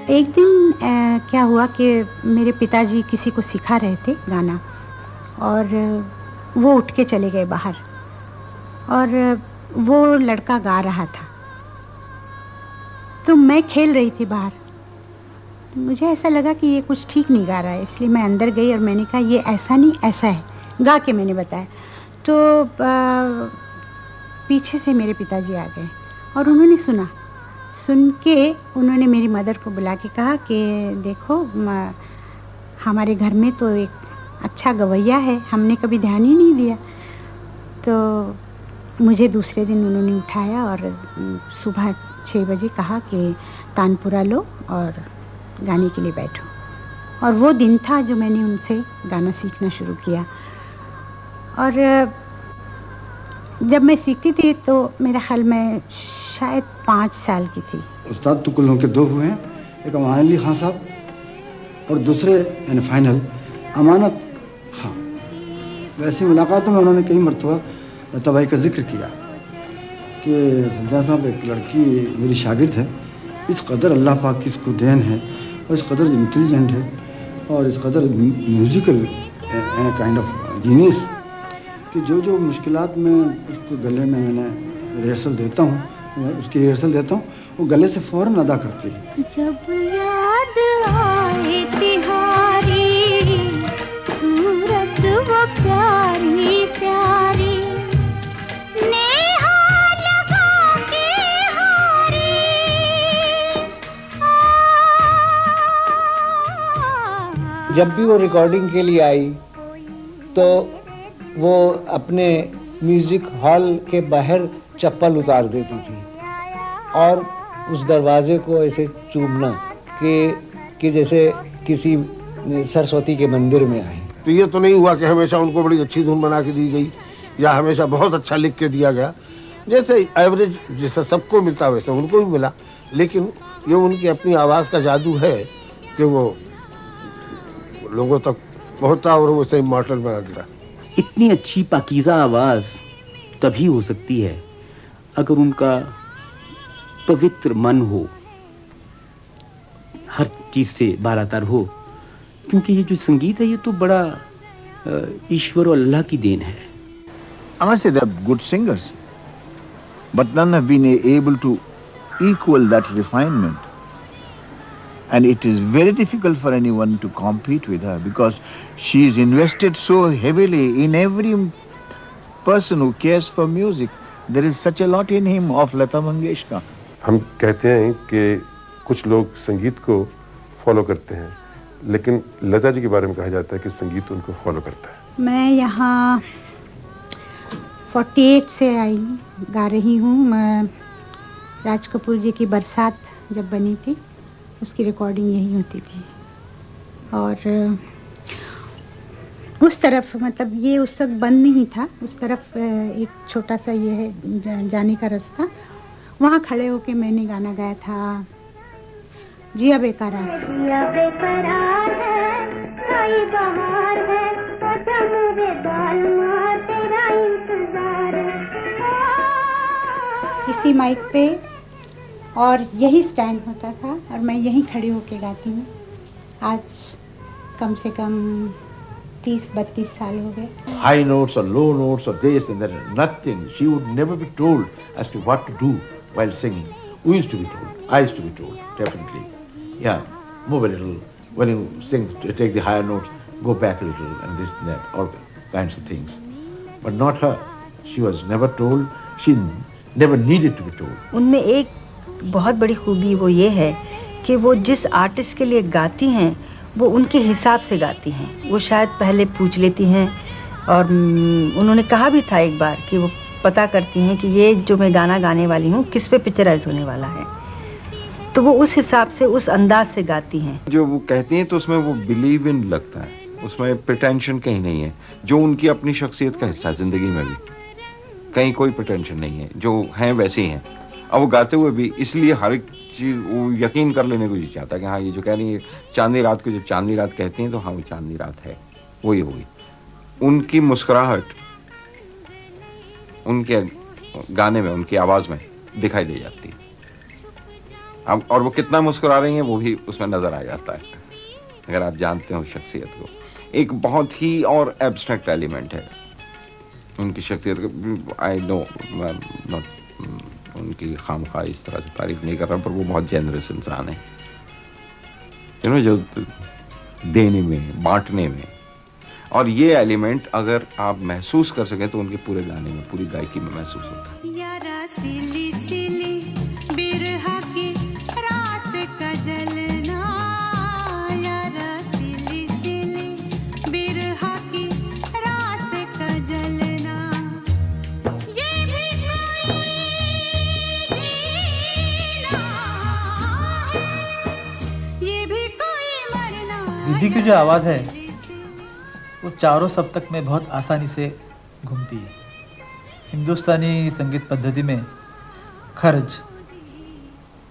एक दिन क्या हुआ कि मेरे पिताजी किसी को सिखा रहे थे गाना और वो उठ के चले गए बाहर और वो लड़का गा रहा था तो मैं खेल रही थी बाहर। मुझे ऐसा लगा कि ये कुछ ठीक नहीं गा रहा है, इसलिए मैं अंदर गई और मैंने कहा ये ऐसा नहीं ऐसा है, गा के मैंने बताया। तो पीछे से मेरे पिताजी आ गए और उन्होंने सुन के उन्होंने मेरी मदर को बुला के कहा कि देखो हमारे घर में तो एक अच्छा गवैया है, हमने कभी ध्यान ही नहीं दिया। तो मुझे दूसरे दिन उन्होंने उठाया और सुबह 6 बजे कहा कि तानपुरा लो और गाने के लिए बैठो। और वो दिन था जो मैंने उनसे गाना सीखना शुरू किया। और जब मैं सीखती थी तो मेरा ख्याल में शायद 5 साल की थी। उस्ताद तो कुल के 2 हुए हैं, एक अमान अली खान साहब और दूसरे यानी फाइनल अमानत खां। वैसे मुलाकातों में उन्होंने कई मरतबा तबाही का जिक्र किया कि संजय साहब एक लड़की मेरी शागिर्द है, इस कदर अल्लाह पाक की इसको देन है और इस कदर इंटेलिजेंट है और इस कदर म्यूजिकल काइंड ऑफ जीनियस कि जो मुश्किलात में उसको गले में मैंने रिहर्सल देता हूँ, उसकी रिहर्सल देता हूँ, वो गले से फ़ौरन अदा करती है। जब याद आए तिहारी सूरत वो प्यारी प्यारी नेहा लगा के हारी। जब भी वो रिकॉर्डिंग के लिए आई तो वो अपने म्यूज़िक हॉल के बाहर चप्पल उतार देती थी और उस दरवाजे को ऐसे चूमना कि जैसे किसी सरस्वती के मंदिर में आए। तो ये तो नहीं हुआ कि हमेशा उनको बड़ी अच्छी धुन बना के दी गई या हमेशा बहुत अच्छा लिख के दिया गया। जैसे एवरेज जैसा सबको मिलता वैसे उनको भी मिला, लेकिन ये उनकी अपनी आवाज़ का जादू है कि वो लोगों तक पहुँचा और वो सही इमॉर्टल बना गिरा। इतनी अच्छी पाकीज़ा आवाज़ तभी हो सकती है अगर उनका पवित्र मन हो, हर चीज़ से बालातर हो, क्योंकि ये जो संगीत है ये तो बड़ा ईश्वर और अल्लाह की देन है। I must say they are good singers, but none have been able to equal that refinement. And it is very difficult for anyone to compete with her because she is invested so heavily in every person who cares for music. There is such a lot in him of Lata Mangeshkar. हम कहते हैं कि कुछ लोग संगीत को follow करते हैं, लेकिन लता जी के बारे में कहा जाता है कि संगीत उनको फॉलो करता है। मैं यहाँ 48 से आई गा रही हूँ। राज कपूर जी की बरसात जब बनी थी उसकी रिकॉर्डिंग यही होती थी और उस तरफ मतलब ये उस वक्त बंद नहीं था, उस तरफ एक छोटा सा ये है जाने का रास्ता, वहाँ खड़े होके मैंने गाना गाया था जिया बेकरार। जिया बेकरार है नई बहार है मेरे बाल माँ तेरा इंतजार है। इसी माइक पे और यही स्टैंड होता था और मैं यहीं खड़ी होके गाती हूँ। आज कम से कम 30-32 साल हो गए। High notes or low notes or this and that, nothing. She would never be told as to what to do while singing. We used to be told. I used to be told, definitely. Yeah, move a little. When you sing, take the higher notes, go back a little and this and that, all kinds of things. But not her. She was never told. She never needed to be told. उनमें एक बहुत बड़ी खूबी वो ये है कि वो जिस आर्टिस्ट के लिए गाती हैं वो उनके हिसाब से गाती हैं। वो शायद पहले पूछ लेती हैं और उन्होंने कहा भी था एक बार कि वो पता करती हैं कि ये जो मैं गाना गाने वाली हूँ किस पे पिक्चराइज होने वाला है, तो वो उस हिसाब से उस अंदाज से गाती हैं। जो वो कहती हैं तो उसमें वो बिलीव इन लगता है, उसमें प्रिटेंशन कहीं नहीं है, जो उनकी अपनी शख्सियत का हिस्सा है ज़िंदगी में भी, कहीं कोई प्रिटेंशन नहीं है, जो हैं वैसे ही हैं। अब वो गाते हुए भी इसलिए हर एक चीज़ वो यकीन कर लेने को जी चाहता है कि हाँ ये जो कह रही है चांदनी रात को, जब चांदनी रात कहती हैं तो हाँ वो चांदनी रात है, वही होगी। उनकी मुस्कुराहट उनके गाने में, उनकी आवाज़ में दिखाई दे जाती है। अब और वो कितना मुस्कुरा रही हैं वो भी उसमें नज़र आ जाता है, अगर आप जानते हो शख्सियत को। एक बहुत ही और एब्स्ट्रैक्ट एलिमेंट है उनकी शख्सियत। आई नो नॉट उनकी खामखा इस तरह से तारीफ नहीं कर रहा, पर वो बहुत जेनरस इंसान है, यू नो, जो देने में, बांटने में। और ये एलिमेंट अगर आप महसूस कर सकें तो उनके पूरे गाने में, पूरी गायकी में महसूस होता है। यारा सिली सिली बिरहा की रात का जलना, यारा सिली सिली बिरहा की रात का जलना, ये भी कोई जीना है, ये भी कोई मरना। दीदी की जो आवाज़ है वो चारों सप्तक में बहुत आसानी से घूमती है। हिंदुस्तानी संगीत पद्धति में खर्ज,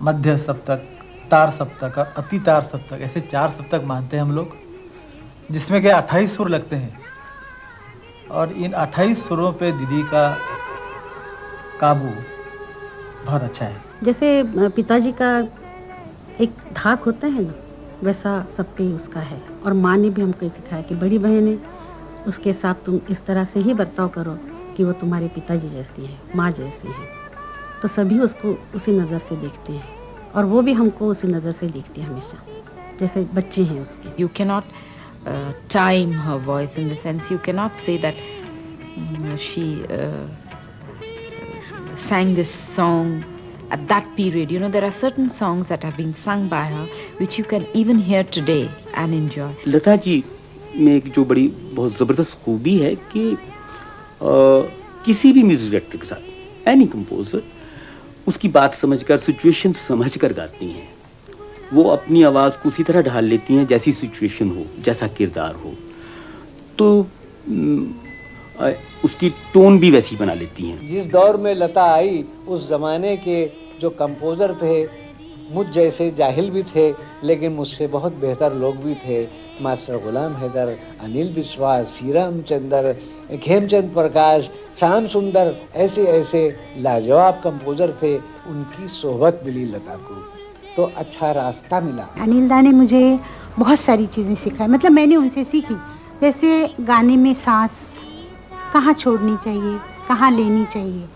मध्य सप्तक, तार सप्तक और अति तार सप्तक, ऐसे 4 सप्तक मानते हैं हम लोग, जिसमें के 28 सुर लगते हैं। और इन 28 सुरों पे दीदी का काबू बहुत अच्छा है। जैसे पिताजी का एक धाक होता है ना, वैसा सबके उसका है। और माँ ने भी हमको सिखाया कि बड़ी बहन है, उसके साथ तुम इस तरह से ही बर्ताव करो कि वो तुम्हारे पिताजी जैसी है, माँ जैसी है। तो सभी उसको उसी नज़र से देखते हैं और वो भी हमको उसी नज़र से देखती है हमेशा, जैसे बच्चे हैं उसके। You cannot time her voice in the sense you cannot say that she sang this song at that period. You know, there are certain songs that have been sung by her which you can even hear today and enjoy. Lata ji में एक जो बड़ी बहुत ज़बरदस्त खूबी है कि किसी भी म्यूजिक डायरेक्टर के साथ, एनी कंपोजर, उसकी बात समझकर, सिचुएशन समझकर गाती हैं। वो अपनी आवाज़ को उसी तरह ढाल लेती हैं जैसी सिचुएशन हो, जैसा किरदार हो, तो उसकी टोन भी वैसी बना लेती हैं। जिस दौर में लता आई उस ज़माने के जो कंपोज़र थे, मुझ जैसे जाहिल भी थे लेकिन मुझसे बहुत बेहतर लोग भी थे। मास्टर गुलाम हैदर, अनिल विश्वास, श्रीराम चंद्र, खेमचंद प्रकाश, श्याम सुंदर, ऐसे ऐसे लाजवाब कंपोज़र थे। उनकी सोहबत मिली लता को तो अच्छा रास्ता मिला। अनिल दा ने मुझे बहुत सारी चीज़ें सिखाई, मतलब मैंने उनसे सीखी। जैसे गाने में सांस कहाँ छोड़नी चाहिए, कहाँ लेनी चाहिए,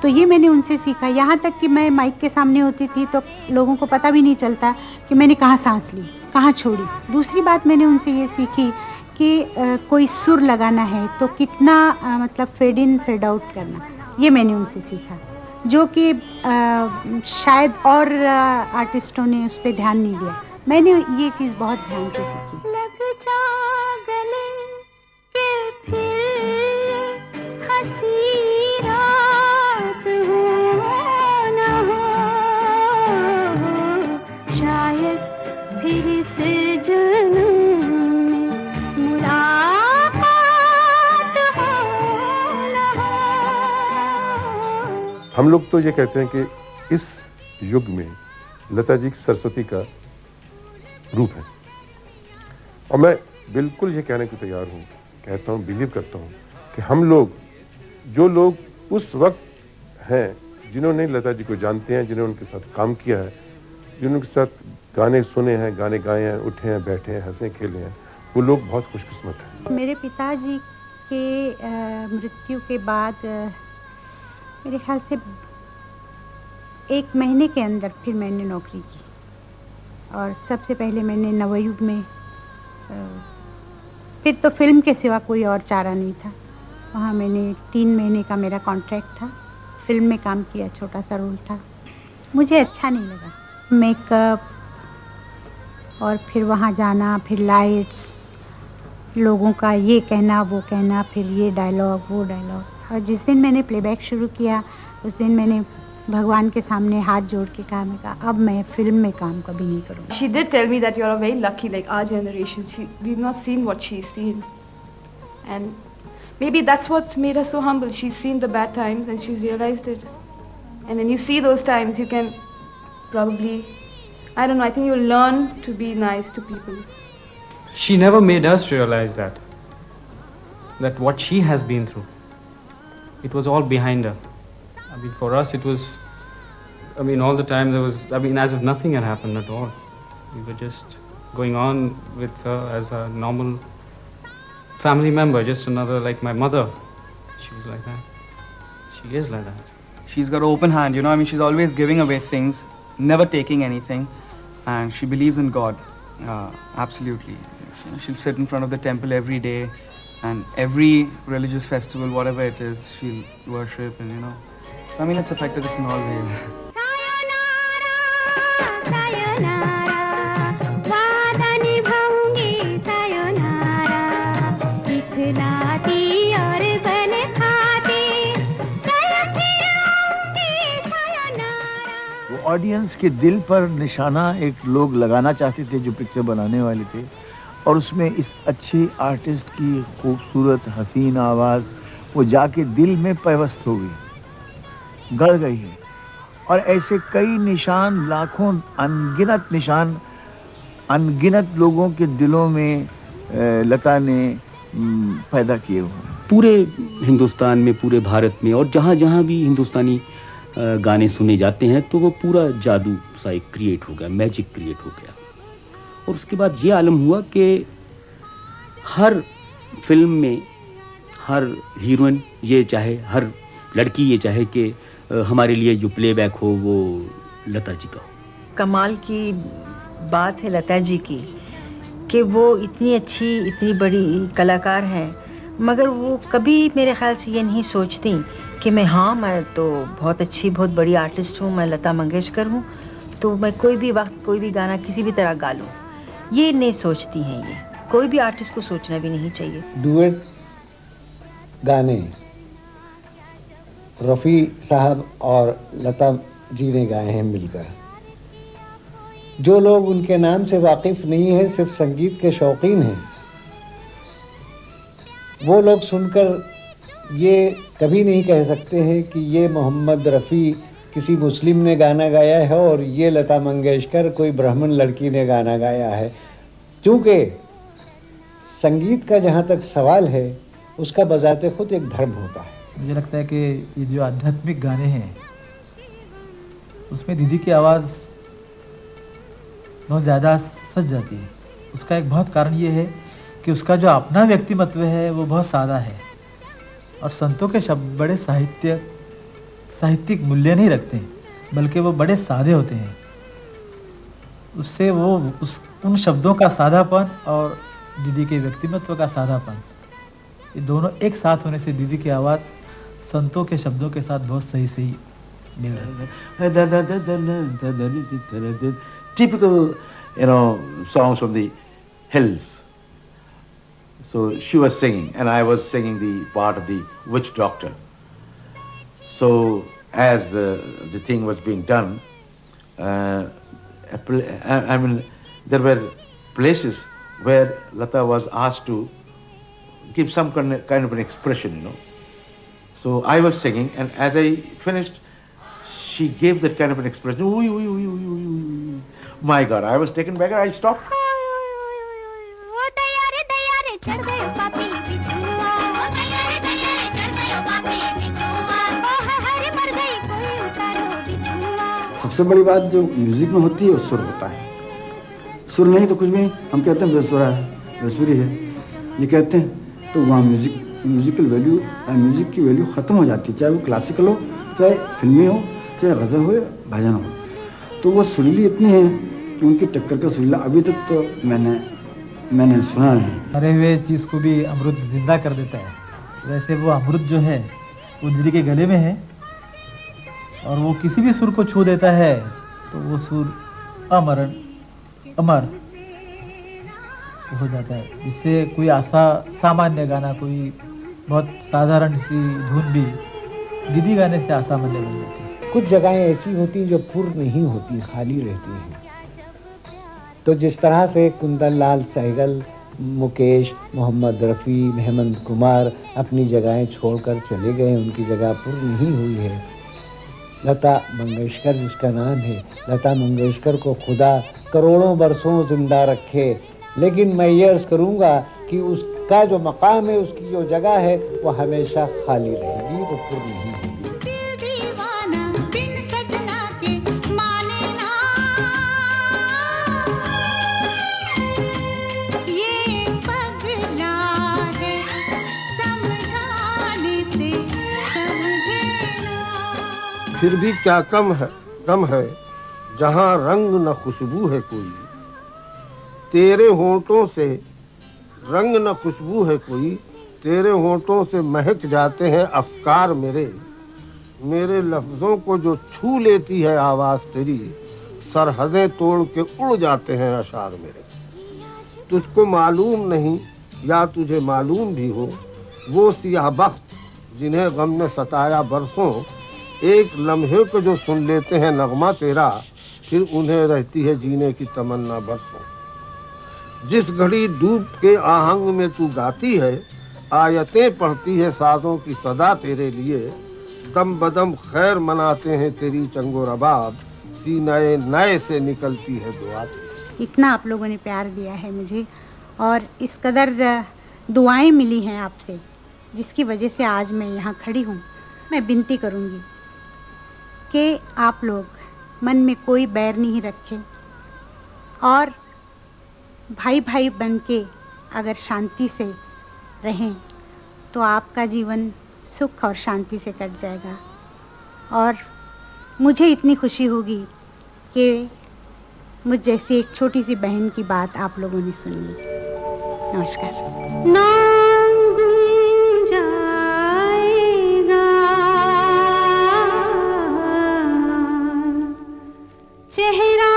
तो ये मैंने उनसे सीखा। यहाँ तक कि मैं माइक के सामने होती थी तो लोगों को पता भी नहीं चलता कि मैंने कहाँ सांस ली, कहाँ छोड़ी। दूसरी बात मैंने उनसे ये सीखी कि कोई सुर लगाना है तो कितना मतलब फेड इन फेड आउट करना, ये मैंने उनसे सीखा, जो कि शायद और आर्टिस्टों ने उस पर ध्यान नहीं दिया। मैंने ये चीज़ बहुत ध्यान से सीखी। हम लोग तो ये कहते हैं कि इस युग में लता जी सरस्वती का रूप है, और मैं बिल्कुल ये कहने को तैयार हूँ, कहता हूँ, बिलीव करता हूँ कि हम लोग, जो लोग उस वक्त हैं, जिन्होंने लता जी को जानते हैं, जिन्होंने उनके साथ काम किया है, जिन्होंने उनके साथ गाने सुने हैं, गाने गाए हैं, उठे हैं, बैठे हैं, हंसे खेले हैं, वो लोग बहुत खुशकिस्मत हैं। मेरे पिताजी के मृत्यु के बाद मेरे ख्याल से 1 महीने के अंदर फिर मैंने नौकरी की, और सबसे पहले मैंने नवयुग में, फिर तो फिल्म के सिवा कोई और चारा नहीं था। वहाँ मैंने 3 महीने का मेरा कॉन्ट्रैक्ट था, फिल्म में काम किया, छोटा सा रोल था, मुझे अच्छा नहीं लगा। मेकअप और फिर वहाँ जाना, फिर लाइट्स, लोगों का ये कहना वो कहना, फिर ये डायलॉग वो डायलॉग। और जिस दिन मैंने प्लेबैक शुरू किया उस दिन मैंने भगवान के सामने हाथ जोड़ के कहा, मैं कहा अब मैं फिल्म में काम कभी नहीं करूँगी। She did tell me that you're a very lucky, like our generation. We've not seen what she's seen, and maybe that's what's made her so humble. She's seen the bad times and she's realized it. And when you see those times, you can probably, I don't know, I think you'll learn to be nice to people. She never made us realize that what she has been through, it was all behind her. I mean, for us it was, I mean, all the time there was, I mean, as if nothing had happened at all. We were just going on with her as a normal family member, just another, like my mother. She was like that. She is like that. She's got an open hand, you know, I mean, she's always giving away things, never taking anything, and she believes in God, absolutely. She'll sit in front of the temple every day, and every religious festival, whatever it is, she'll worship, and you know, I mean, it's affected us in all ways. Audience के दिल पर निशाना एक लोग लगाना चाहते थे जो पिक्चर बनाने वाले थे, और उसमें इस अच्छे आर्टिस्ट की खूबसूरत हसीन आवाज़ वो जाके दिल में पैवस्त हो गई, गड़ गई है। और ऐसे कई निशान, लाखों अनगिनत निशान, अनगिनत लोगों के दिलों में लता ने पैदा किए हुए। पूरे हिंदुस्तान में, पूरे भारत में, और जहाँ जहाँ भी हिंदुस्तानी गाने सुने जाते हैं तो वो पूरा जादू सा एक क्रिएट हो गया, मैजिक क्रिएट हो गया। और उसके बाद ये आलम हुआ कि हर फिल्म में हर हीरोइन ये चाहे, हर लड़की ये चाहे कि हमारे लिए जो प्लेबैक हो वो लता जी का हो। कमाल की बात है लता जी की कि वो इतनी अच्छी, इतनी बड़ी कलाकार हैं, मगर वो कभी मेरे ख्याल से ये नहीं सोचती कि मैं तो बहुत अच्छी, बहुत बड़ी आर्टिस्ट हूँ, मैं लता मंगेशकर हूँ, तो मैं कोई भी वक्त कोई भी गाना किसी भी तरह गा लूँ। ये नहीं सोचती हैं, ये कोई भी आर्टिस्ट को सोचना भी नहीं चाहिए। डुएट गाने रफ़ी साहब और लता जी ने गाए हैं मिलकर। जो लोग उनके नाम से वाकिफ़ नहीं है, सिर्फ संगीत के शौकीन हैं, वो लोग सुनकर ये कभी नहीं कह सकते हैं कि ये मोहम्मद रफ़ी किसी मुस्लिम ने गाना गाया है और ये लता मंगेशकर कोई ब्राह्मण लड़की ने गाना गाया है, क्योंकि संगीत का जहाँ तक सवाल है उसका बजाते खुद एक धर्म होता है। मुझे लगता है कि ये जो आध्यात्मिक गाने हैं उसमें दीदी की आवाज़ बहुत ज़्यादा सज जाती है। उसका एक बहुत कारण ये है कि उसका जो अपना व्यक्तिमत्व है वो बहुत सादा है, और संतों के शब्द बड़े साहित्यिक मूल्य नहीं रखते हैं, बल्कि वो बड़े सादे होते हैं। उससे वो उन शब्दों का सादापन और दीदी के व्यक्तिमत्व का सादापन, ये दोनों एक साथ होने से दीदी की आवाज़ संतों के शब्दों के साथ बहुत सही मिल रही है। Typical, you know, songs from the hills. So she was singing, and I was singing the part of the witch doctor. So as the thing was being done, I mean, there were places where Lata was asked to give some kind of an expression, you know. So I was singing, and as I finished, she gave that kind of an expression. Ooh, ooh, ooh, ooh, ooh, ooh. My God, I was taken back and I stopped. सबसे बड़ी बात जो music में होती है वो सुर होता है। सुर नहीं तो कुछ भी नहीं। हम कहते हैं बेसुरा है, बेसुरी है, ये कहते हैं तो वहाँ म्यूजिकल वैल्यू, म्यूजिक की वैल्यू ख़त्म हो जाती है, चाहे वो क्लासिकल हो, चाहे फिल्मी हो, चाहे गज़ल हो या भजन हो। तो वो सुरीली इतनी है कि उनकी टक्कर का सुरीला अभी तक तो मैंने सुना है। मरे हुए चीज़ को भी अमृत जिंदा कर देता है, वैसे वो अमृत जो है वो दीदी के गले में है, और वो किसी भी सुर को छू देता है तो वो सुर अमर हो जाता है, जिससे कोई सामान्य गाना, कोई बहुत साधारण सी धुन भी दीदी गाने से असामान्य बन जाती है। कुछ जगहें ऐसी होती जो पूर्ण नहीं होती, खाली रहती हैं। तो जिस तरह से कुंदन लाल सहगल, मुकेश, मोहम्मद रफ़ी, हेमंत कुमार अपनी जगहें छोड़कर चले गए, उनकी जगह पूर्ण नहीं हुई है। लता मंगेशकर जिसका नाम है, लता मंगेशकर को खुदा करोड़ों बरसों जिंदा रखे, लेकिन मैं ये अर्ज करूँगा कि उसका जो मकाम है, उसकी जो जगह है, वो हमेशा खाली रहेगी, वो पूर्ण नहीं होगी। फिर भी क्या कम है जहाँ रंग न खुशबू है कोई, तेरे होंठों से रंग न खुशबू है कोई, तेरे होंठों से महक जाते हैं अफकार मेरे लफ्जों को जो छू लेती है आवाज तेरी, सरहदें तोड़ के उड़ जाते हैं अशार मेरे। तुझको मालूम नहीं या तुझे मालूम भी हो, वो सियाहबख्त जिन्हें गम ने सताया बरसों, एक लम्हे को जो सुन लेते हैं नगमा तेरा, फिर उन्हें रहती है जीने की तमन्ना बरसों। जिस घड़ी डूब के आहंग में तू गाती है, आयतें पढ़ती है साजों की सदा तेरे लिए, दम बदम खैर मनाते हैं तेरी चंगो रबाब, सीने नए से निकलती है दुआ। इतना आप लोगों ने प्यार दिया है मुझे, और इस कदर दुआएं मिली हैं आपसे, जिसकी वजह से आज मैं यहाँ खड़ी हूँ। मैं विनती करूँगी कि आप लोग मन में कोई बैर नहीं रखें, और भाई भाई बन के अगर शांति से रहें तो आपका जीवन सुख और शांति से कट जाएगा। और मुझे इतनी खुशी होगी कि मुझ जैसी एक छोटी सी बहन की बात आप लोगों ने सुनी। नमस्कार। नाम गुम जाएगा चेहरा